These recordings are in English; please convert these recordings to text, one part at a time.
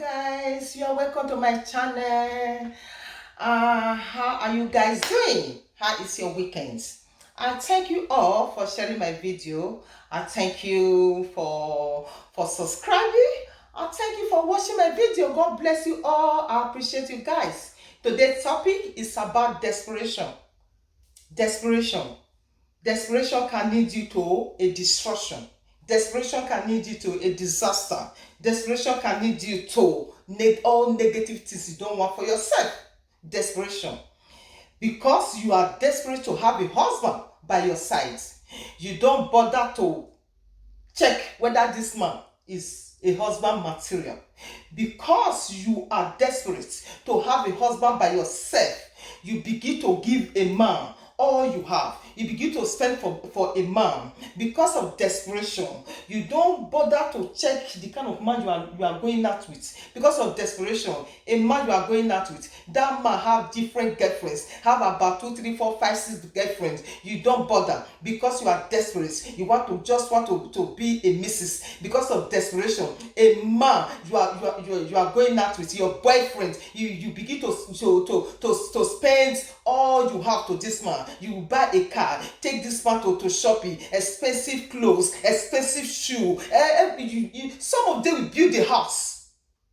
Guys, you are welcome to my channel. How are you guys doing? How is your weekends? I thank you all for sharing my video. I thank you for subscribing. I thank you for watching my video. God bless you all. I appreciate you guys. Today's topic is about desperation. Desperation. Desperation can lead you to a destruction. Desperation can lead you to a disaster. Desperation can lead you to all negative things you don't want for yourself. Desperation. Because you are desperate to have a husband by your side, you don't bother to check whether this man is a husband material. Because you are desperate to have a husband by yourself, you begin to give a man all you have. You begin to spend for a man because of desperation. You don't bother to check the kind of man you are going out with. Because of desperation, a man you are going out with, that man have different girlfriends, have about 2, 3, 4, 5, 6 girlfriends. You don't bother because you are desperate. You want to be a missus. Because of desperation, a man you are going out with, your boyfriend, you begin to spend all you have to this man. You buy a car, take this man to shopping, expensive clothes, expensive shoe. Some of them will build a house.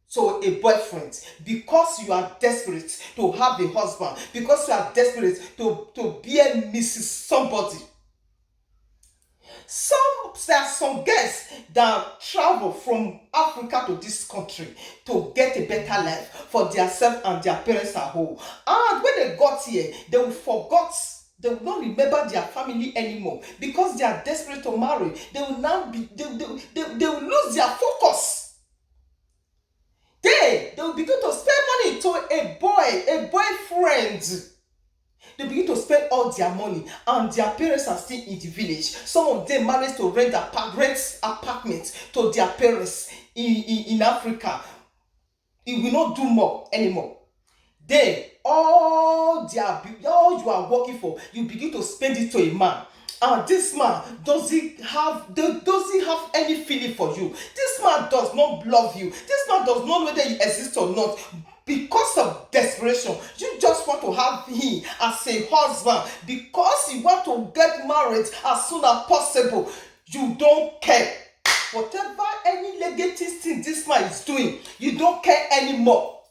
So a boyfriend, because you are desperate to have a husband, because you are desperate to be a Mrs. somebody. There are some girls that travel from Africa to this country to get a better life for themselves and their parents at home. And when they got here, they will not remember their family anymore because they are desperate to marry. They will will lose their focus. They will begin to spend money to a boyfriend. They begin to spend all their money and their parents are still in the village. Some of them manage to rent apartments to their parents in Africa. It will not do more anymore. Then all you are working for, you begin to spend it to a man. And this man doesn't have any feeling for you. This man does not love you. This man does not know whether you exist or not. Because of desperation, you just want to have him as a husband. Because you want to get married as soon as possible. You don't care. Whatever any negative thing this man is doing, you don't care anymore.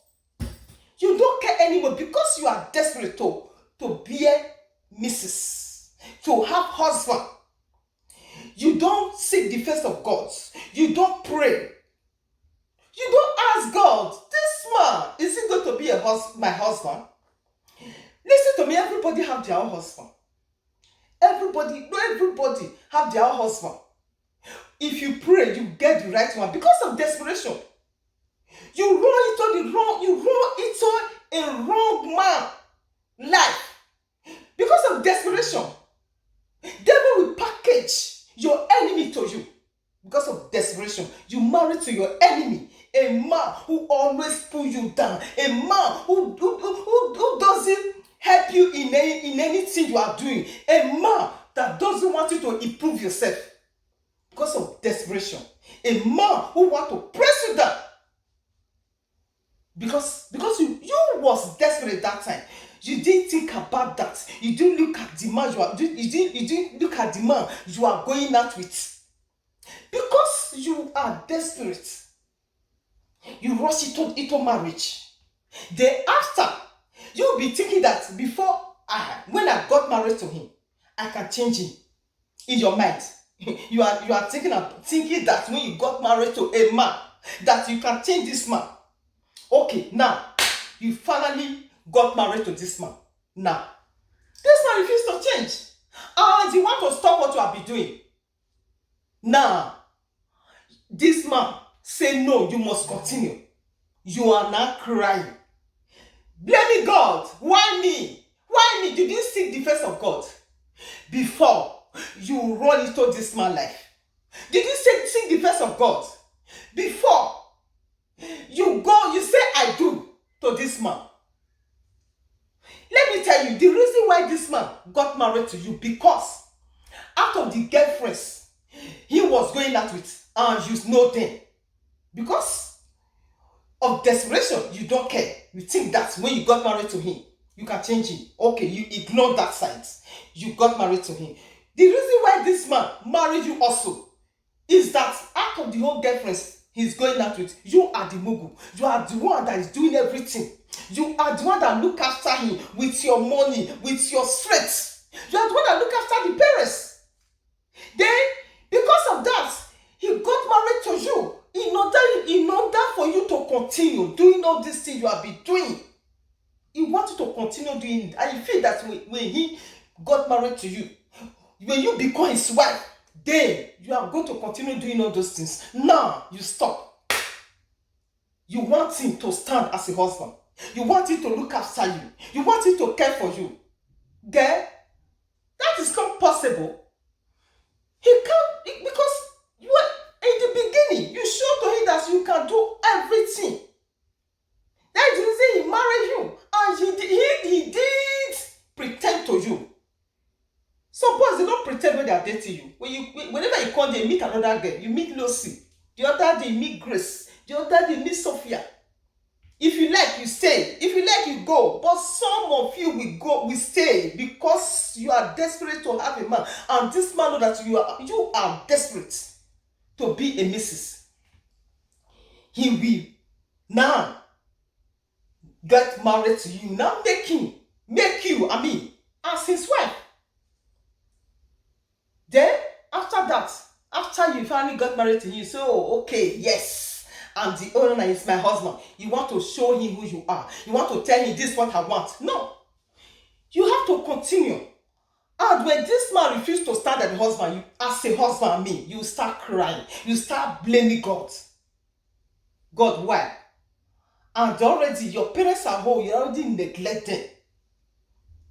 You don't care anymore because you are desperate to be a missus, to have husband. You don't seek the face of God. You don't pray. You don't ask God, this man, is he going to be my husband? Listen to me, everybody have their own husband. Everybody have their own husband. If you pray, you get the right one because of desperation. You run into a wrong man life because of desperation. Devil will package your enemy to you because of desperation. You marry to your enemy, a man who always pull you down, a man who doesn't help you in anything you are doing, a man that doesn't want you to improve yourself because of desperation, a man who wants to press you down. Because you was desperate that time. You didn't think about that. You didn't look at the man you didn't look at the man you are going out with. Because you are desperate, you rush into marriage. Then after, you'll be thinking that when I got married to him, I can change him. In your mind, you are thinking that when you got married to a man, that you can change this man. Okay, now you finally got married to this man. Now, this man refuses to change. And you want to stop what you have been doing. Now, this man say no, you must continue. You are now crying, blaming God. Why me? Why me? You didn't seek the face of God before you run into this man's life. Did you seek the face of God before you say I do to this man? Let me tell you the reason why this man got married to you, because out of the girlfriends he was going out with, and you know them, because of desperation, you don't care. You think that when you got married to him, you can change him. Okay, you ignore that side. You got married to him. The reason why this man married you also is that out of the whole girlfriends he's going out with, you are the mugu. You are the one that is doing everything. You are the one that look after him with your money, with your strength. You are the one that look after the parents. Then, because of that, he got married to you in order for you to continue doing all these things you have been doing. He wants you to continue doing it. And you feel that when he got married to you, when you become his wife, then you are going to continue doing all those things. Now, you stop. You want him to stand as a husband. You want him to look after you. You want him to care for you. Then, that is not possible. He can't, because you were in the beginning, you showed to him that you can do everything. That is the reason he married you. And he did pretend to you. Some boys, they don't pretend when they are dating you. Whenever you call, they meet another girl. You meet Lucy. The other day, you meet Grace. The other day, you meet Sophia. If you like, you stay. If you like, you go. But some of you will stay because you are desperate to have a man. And this man knows that you are desperate to be a missus. He will now get married to you. Now make you, as his wife. Then, after that, after you finally got married to him, you say, oh, okay, yes, I'm the owner, he's my husband. You want to show him who you are. You want to tell him this is what I want. No. You have to continue. And when this man refuses to stand as a husband, as a husband, you start crying. You start blaming God. God, why? And already your parents are home, you already neglect them.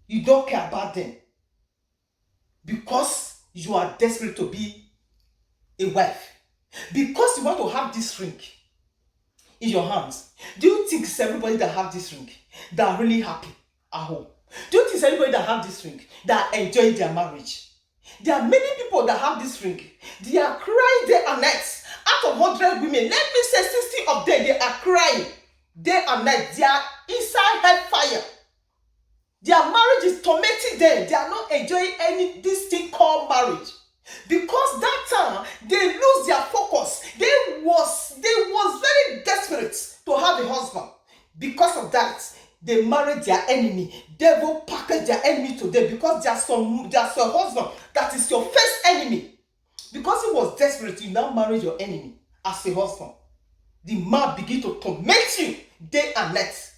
You don't care about them. Because you are desperate to be a wife. Because you want to have this ring in your hands. Do you think it's everybody that have this ring that are really happy at home? Do you think it's everybody that have this ring that are enjoying their marriage? There are many people that have this ring. They are crying day and night. Out of 100 women, let me say 60 of them, they are crying day and night. They are inside hellfire. Their marriage is tormenting them. They are not enjoying this thing called marriage. Because that time, they lose their focus. They was very desperate to have a husband. Because of that, they married their enemy. Devil packaged their enemy to them because there's a husband that is your first enemy. Because he was desperate, you now marry your enemy as a husband. The man begin to torment you day and night.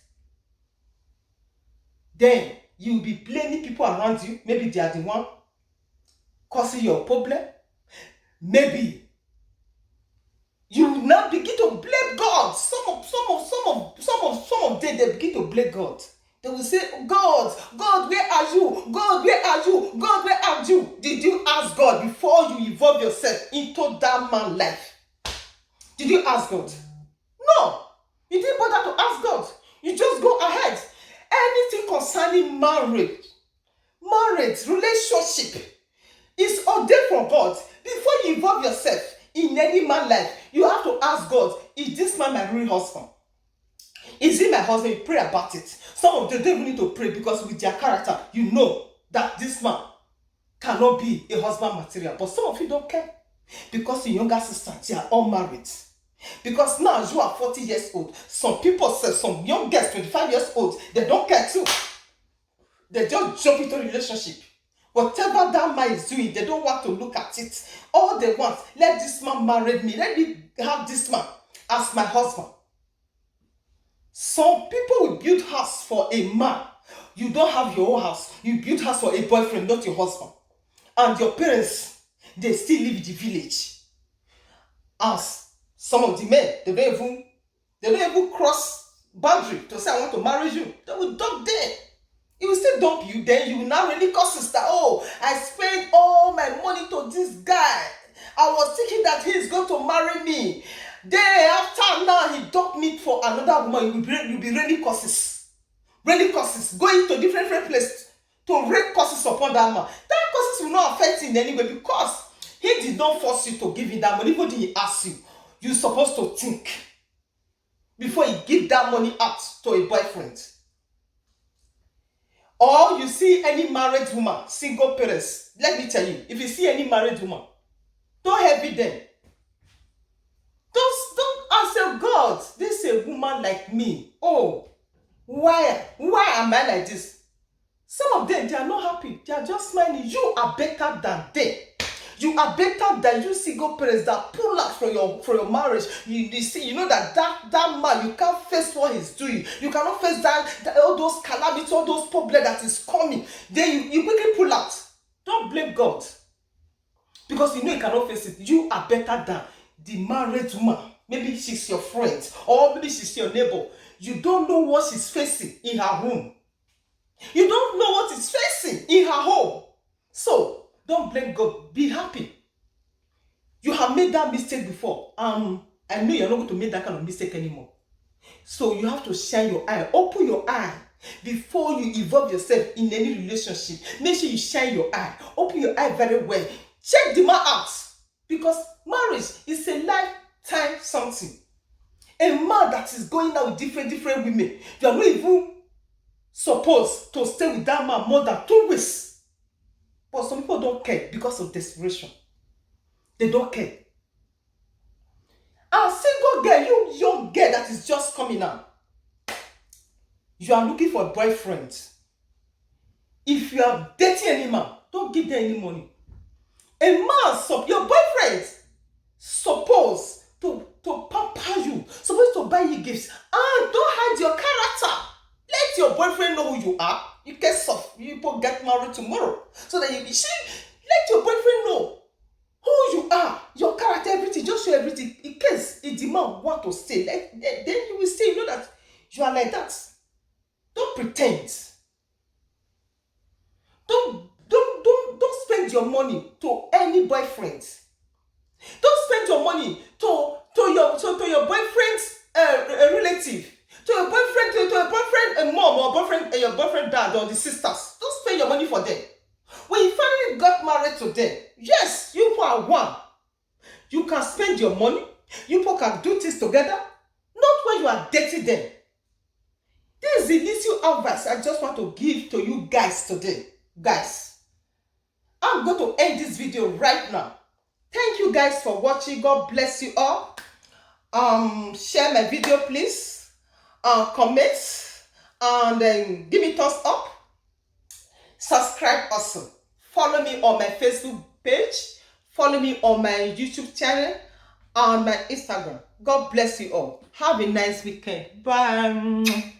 Then you will be blaming people around you. Maybe they are the one causing your problem. Maybe you will now begin to blame God. Some of them, they begin to blame God. They will say, God, where are you? God, where are you? God, where are you? Did you ask God before you involve yourself into that man's life? Did you ask God? No. You didn't bother to ask God. You just go ahead. Anything concerning marriage, relationship is ordained from God. Before you involve yourself in any man's life, you have to ask God, is this man my real husband? Is he my husband? You pray about it. Some of them don't even need to pray because with their character, you know that this man cannot be a husband material. But some of you don't care because your younger sisters, they are all married. Because now you are 40 years old. Some people say, some young girls, 25 years old, they don't care too. They just jump into a relationship. Whatever that man is doing, they don't want to look at it. All they want, let this man marry me. Let me have this man as my husband. Some people will build house for a man. You don't have your own house. You build house for a boyfriend, not your husband. And your parents, they still live in the village. As some of the men, they don't even cross boundary to say, I want to marry you. They will dump them. He will still dump you. Then you will now really cause that, oh, I spent all my money to this guy. I was thinking that he is going to marry me. Then after now, he dumped me for another woman. You'll be raining curses. Raining curses. Going to different places to rain curses upon that man. That curses will not affect him in any way because he did not force you to give him that money. Even though he asked you, you're supposed to think. before you give that money out to a boyfriend. Or you see any married woman, single parents, let me tell you, if you see any married woman, don't envy them. Don't answer God, this is a woman like me. Oh, why am I like this? Some of them, they are not happy. They are just smiling. You are better than them. You are better than you single parents that pull out from your marriage. You see, you know that man, you can't face what he's doing. You cannot face that all those calamities, all those problems that is coming. Then you quickly pull out. Don't blame God. Because you know you cannot face it. You are better than the married woman. Maybe she's your friend, or maybe she's your neighbor. You don't know what she's facing in her room. You don't know what she's facing in her home. So don't blame God. Be happy. You have made that mistake before. I know you're not going to make that kind of mistake anymore. So you have to shine your eye. Open your eye before you involve yourself in any relationship. Make sure you shine your eye. Open your eye very well. Check the man out. Because marriage is a lifetime something. A man that is going out with different women, you are not even supposed to stay with that man more than 2 weeks. But some people don't care because of desperation. They don't care. And single girl, you young girl that is just coming out, you are looking for a boyfriend. If you are dating any man, don't give them any money. A man, your boyfriend, supposed to pamper you, supposed to buy you gifts. And don't hide your character. Let your boyfriend know who you are. You get soft. You people get married tomorrow. So that let your boyfriend know who you are, your character, everything. Just show everything. In case a demand want to stay, then you will stay. You know that you are like that. Don't pretend. Don't spend your money to any boyfriend. Don't spend your money to your boyfriend's relative. To your boyfriend and mom, or boyfriend and your boyfriend dad, or the sisters. Don't spend your money for them. When you finally got married to them, yes, you are one. You can spend your money. You people can do things together. Not when you are dating them. This is the little advice I just want to give to you guys today. Guys, I'm going to end this video right now. Thank you guys for watching. God bless you all. Share my video, please. Comment and then give me thumbs up. Subscribe also. Follow me on my Facebook page. Follow me on my YouTube channel and my Instagram. God bless you all. Have a nice weekend. Bye.